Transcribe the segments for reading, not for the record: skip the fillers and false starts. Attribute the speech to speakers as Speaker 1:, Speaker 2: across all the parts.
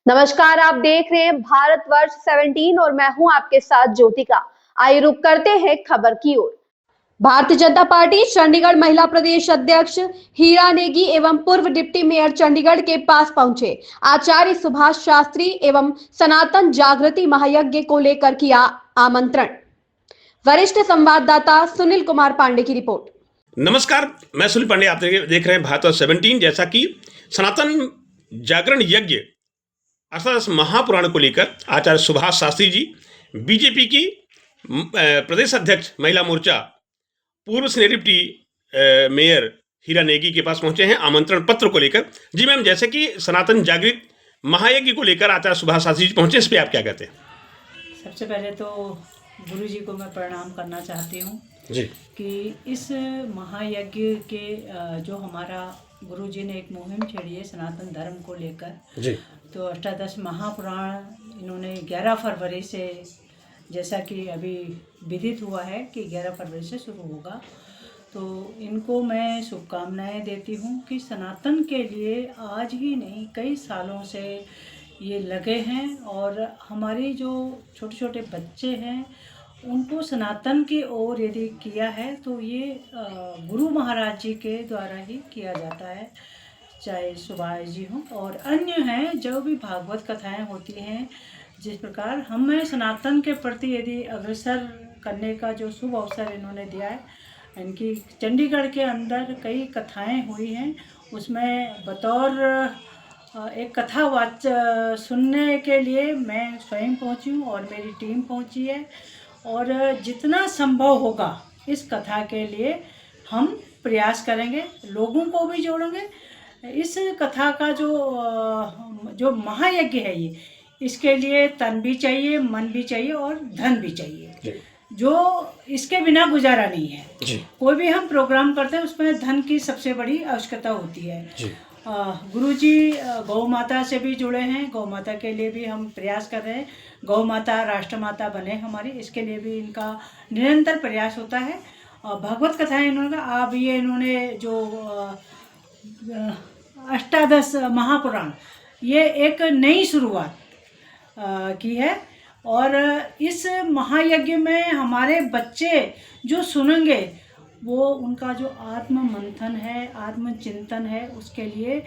Speaker 1: नमस्कार, आप देख रहे हैं भारतवर्ष 17 और मैं हूं आपके साथ ज्योतिका। आइए रुक करते हैं खबर की ओर। भारतीय जनता पार्टी चंडीगढ़ महिला प्रदेश अध्यक्ष हीरा नेगी एवं पूर्व डिप्टी मेयर चंडीगढ़ के पास पहुंचे। आचार्य सुभाष शास्त्री एवं सनातन जागृति महायज्ञ को लेकर किया आमंत्रण। वरिष्ठ संवाददाता सुनील कुमार पांडे की रिपोर्ट।
Speaker 2: नमस्कार, मैं सुनील पांडे, आप देख रहे हैं भारतवर्ष 17। जैसा कि सनातन जागरण यज्ञ अष्टादश महापुराण को लेकर आचार्य सुभाष शास्त्री जी बीजेपी की प्रदेश अध्यक्ष महिला मोर्चा पूर्व सीनियर डिप्टी मेयर हीरा नेगी के पास पहुंचे हैं आमंत्रण पत्र को लेकर। जी मैम, जैसे कि सनातन जागृत महायज्ञ को लेकर आचार्य सुभाष शास्त्री जी पहुंचे, इस पे आप क्या कहते हैं?
Speaker 3: सबसे पहले तो गुरु जी को मैं प्रणाम करना चाहती हूँ
Speaker 2: जी
Speaker 3: कि इस महायज्ञ के जो हमारा गुरु जी ने एक मुहिम छेड़ी है सनातन धर्म को लेकर।
Speaker 2: जी
Speaker 3: तो अष्टादश महापुराण इन्होंने 11 फरवरी से, जैसा कि अभी विदित हुआ है कि 11 फरवरी से शुरू होगा, तो इनको मैं शुभकामनाएं देती हूँ कि सनातन के लिए आज ही नहीं कई सालों से ये लगे हैं और हमारी जो छोटे छोटे बच्चे हैं उनको सनातन की ओर यदि किया है तो ये गुरु महाराज जी के द्वारा ही किया जाता है, चाहे सुभाष जी हों और अन्य हैं जो भी भागवत कथाएं होती हैं। जिस प्रकार हमें सनातन के प्रति यदि अग्रसर करने का जो शुभ अवसर इन्होंने दिया है, इनकी चंडीगढ़ के अंदर कई कथाएं हुई हैं, उसमें बतौर एक कथावाच सुनने के लिए मैं स्वयं पहुंची हूँ और मेरी टीम पहुंची है और जितना संभव होगा इस कथा के लिए हम प्रयास करेंगे, लोगों को भी जोड़ेंगे। इस कथा का जो महायज्ञ है ये, इसके लिए तन भी चाहिए, मन भी चाहिए और धन भी चाहिए, जो इसके बिना गुजारा नहीं है। कोई भी हम प्रोग्राम करते हैं उसमें धन की सबसे बड़ी आवश्यकता होती है। गुरुजी गौ माता से भी जुड़े हैं, गौ माता के लिए भी हम प्रयास कर रहे हैं, गौ माता राष्ट्र माता बने हमारी, इसके लिए भी इनका निरंतर प्रयास होता है। भगवत कथाएं इन्होंने जो अष्टादश महापुराण, ये एक नई शुरुआत की है और इस महायज्ञ में हमारे बच्चे जो सुनेंगे वो उनका जो आत्म मंथन है, आत्म चिंतन है, उसके लिए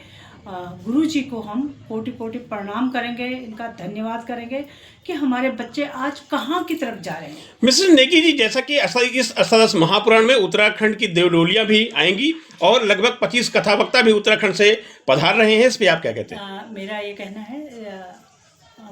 Speaker 3: गुरु जी को हम कोटि कोटि प्रणाम करेंगे, इनका धन्यवाद करेंगे कि हमारे बच्चे आज कहाँ की तरफ जा रहे हैं।
Speaker 2: मिस्टर नेगी जी, जैसा कि इस अष्टादश महापुराण में उत्तराखंड की देवडोलियां भी आएंगी और लगभग 25 कथावक्ता भी उत्तराखंड से पधार रहे हैं, इस पे आप क्या कहते हैं?
Speaker 3: मेरा ये कहना है,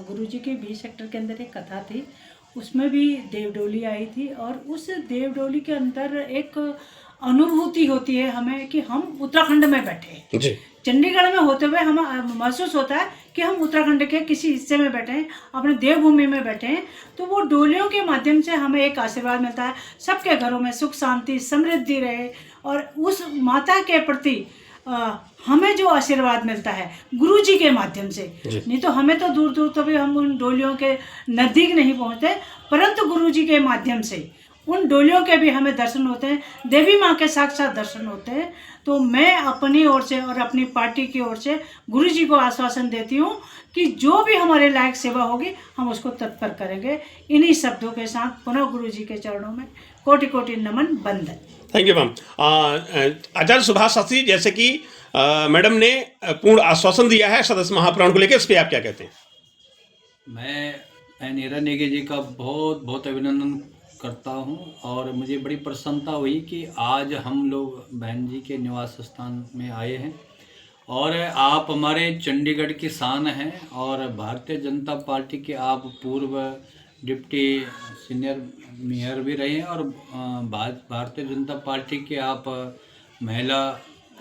Speaker 3: गुरु जी के 20 सेक्टर के अंदर एक कथा थी, उसमें भी देवडोली आई थी और उस देवडोली के अंदर एक अनुभूति होती है हमें कि हम उत्तराखंड में बैठे हैं। चंडीगढ़ में होते हुए हम महसूस होता है कि हम उत्तराखंड के किसी हिस्से में बैठे हैं, अपने देवभूमि में बैठे हैं। तो वो डोलियों के माध्यम से हमें एक आशीर्वाद मिलता है, सबके घरों में सुख शांति समृद्धि रहे और उस माता के प्रति हमें जो आशीर्वाद मिलता है गुरु जी के माध्यम से, नहीं तो हमें तो दूर दूर तो भी हम उन डोलियों के नज़दीक नहीं पहुंचते, परंतु गुरु जी के माध्यम से उन डोलियों के भी हमें दर्शन होते हैं, देवी माँ के साक्षात दर्शन होते हैं। तो मैं अपनी ओर से और अपनी पार्टी की ओर से गुरु जी को आश्वासन देती हूँ कि जो भी हमारे लायक सेवा होगी हम उसको तत्पर करेंगे। इन्हीं शब्दों के साथ पुनः गुरु जी के चरणों में कोटि कोटि नमन, बंदन।
Speaker 2: Thank you ma'am. Acharya Subhash Shastri, जैसे कि मैडम ने पूर्ण आश्वासन दिया है अष्टादश महापुराण को लेकर, इस पे आप क्या कहते हैं?
Speaker 4: मैं हीरा नेगी जी का बहुत बहुत अभिनंदन करता हूं और मुझे बड़ी प्रसन्नता हुई कि आज हम लोग बहन जी के निवास स्थान में आए हैं और आप हमारे चंडीगढ़ की शान हैं और भारतीय जनता पार्टी के आप पूर्व डिप्टी सीनियर मेयर भी रहे हैं और भारतीय जनता पार्टी के आप महिला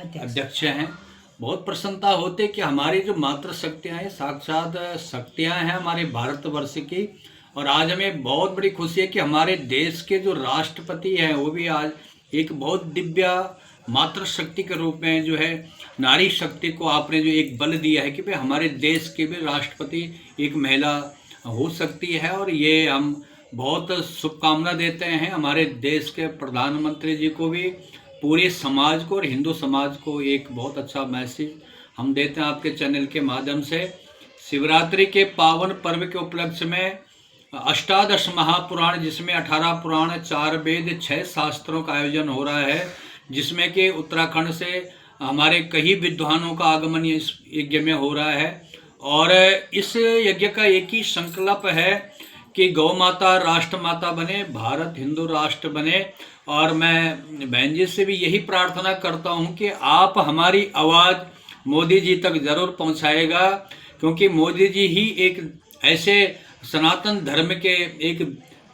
Speaker 4: अध्यक्ष हैं। बहुत प्रसन्नता होती कि हमारी जो मातृ शक्तियाँ हैं साक्षात शक्तियाँ हैं हमारे भारतवर्ष की, और आज हमें बहुत बड़ी खुशी है कि हमारे देश के जो राष्ट्रपति हैं वो भी आज एक बहुत दिव्य मातृ शक्ति के रूप में जो है नारी शक्ति को आपने जो एक बल दिया है कि भाई हमारे देश के भी राष्ट्रपति एक महिला हो सकती है। और ये हम बहुत शुभकामना देते हैं हमारे देश के प्रधानमंत्री जी को भी, पूरे समाज को और हिंदू समाज को एक बहुत अच्छा मैसेज हम देते हैं आपके चैनल के माध्यम से। शिवरात्रि के पावन पर्व के उपलक्ष्य में अष्टादश महापुराण, जिसमें 18 पुराण, 4 वेद, 6 शास्त्रों का आयोजन हो रहा है, जिसमें कि उत्तराखंड से हमारे कई विद्वानों का आगमन इस यज्ञ में हो रहा है। और इस यज्ञ का एक ही संकल्प है कि गौ माता राष्ट्र माता बने, भारत हिंदू राष्ट्र बने। और मैं बहन जी से भी यही प्रार्थना करता हूँ कि आप हमारी आवाज़ मोदी जी तक ज़रूर पहुँचाएगा, क्योंकि मोदी जी ही एक ऐसे सनातन धर्म के एक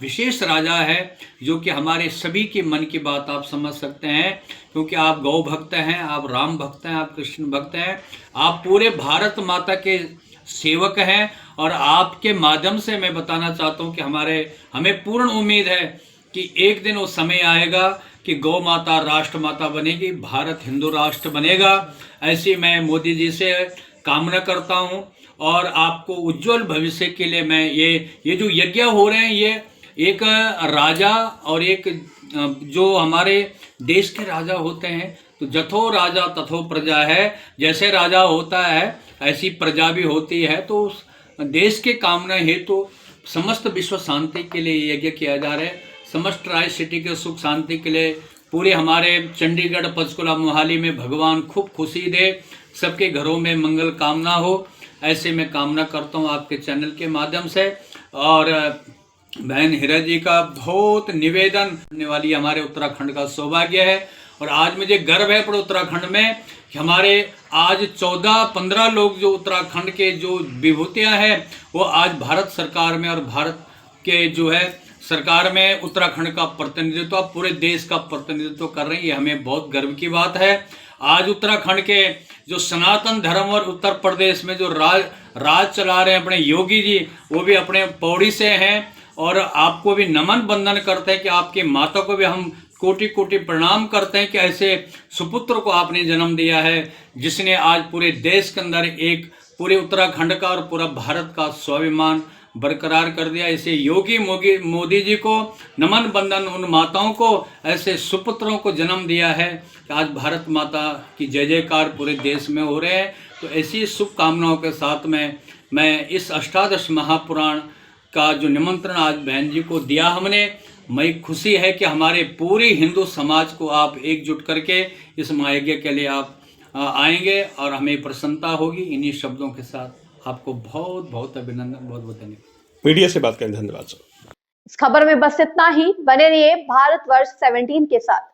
Speaker 4: विशेष राजा है जो कि हमारे सभी के मन की बात आप समझ सकते हैं, क्योंकि आप गौ भक्त हैं, आप राम भक्त हैं, आप कृष्ण भक्त हैं, आप पूरे भारत माता के सेवक हैं। और आपके माध्यम से मैं बताना चाहता हूं कि हमें पूर्ण उम्मीद है कि एक दिन वो समय आएगा कि गौ माता राष्ट्र माता बनेगी, भारत हिंदू राष्ट्र बनेगा। ऐसी मैं मोदी जी से कामना करता हूं। और आपको उज्जवल भविष्य के लिए मैं ये जो यज्ञ हो रहे हैं, ये एक राजा और एक जो हमारे देश के राजा होते हैं, तो जथो राजा तथो प्रजा है। जैसे राजा होता है ऐसी प्रजा भी होती है। तो उस देश के कामना हेतु तो समस्त विश्व शांति के लिए यज्ञ किया जा रहा है, समस्त राय सिटी के सुख शांति के लिए। पूरे हमारे चंडीगढ़, पंचकुला, मोहाली में भगवान खूब खुशी दे, सबके घरों में मंगल कामना हो, ऐसे मैं कामना करता हूँ आपके चैनल के माध्यम से। और बहन हीरा जी का बहुत निवेदन करने वाली हमारे उत्तराखंड का सौभाग्य है। और आज मुझे गर्व है पूरे उत्तराखंड में कि हमारे आज 14-15 लोग जो उत्तराखंड के जो विभूतियाँ हैं वो आज भारत सरकार में और भारत के जो है सरकार में उत्तराखंड का प्रतिनिधित्व, पूरे देश का प्रतिनिधित्व कर रही है। ये हमें बहुत गर्व की बात है। आज उत्तराखंड के जो सनातन धर्म और उत्तर प्रदेश में जो राज चला रहे हैं अपने योगी जी, वो भी अपने पौड़ी से हैं। और आपको भी नमन बंदन करते हैं कि आपकी माता को भी हम कोटि कोटि प्रणाम करते हैं कि ऐसे सुपुत्र को आपने जन्म दिया है, जिसने आज पूरे देश के अंदर एक पूरे उत्तराखंड का और पूरा भारत का स्वाभिमान बरकरार कर दिया। ऐसे योगी मोदी जी को नमन बंदन, उन माताओं को, ऐसे सुपुत्रों को जन्म दिया है कि आज भारत माता की जय जयकार पूरे देश में हो रहे हैं। तो ऐसी शुभकामनाओं के साथ में मैं इस अष्टादश महापुराण का जो निमंत्रण आज बहन जी को दिया हमने, मैं खुशी है कि हमारे पूरे हिंदू समाज को आप एकजुट करके इस महायज्ञ के लिए आप आएंगे और हमें प्रसन्नता होगी। इन्हीं शब्दों के साथ आपको बहुत बहुत अभिनंदन, बहुत बहुत धन्यवाद।
Speaker 2: मीडिया से बात करें, धन्यवाद सर।
Speaker 1: इस खबर में बस इतना ही। बने रहिए भारतवर्ष 17 के साथ।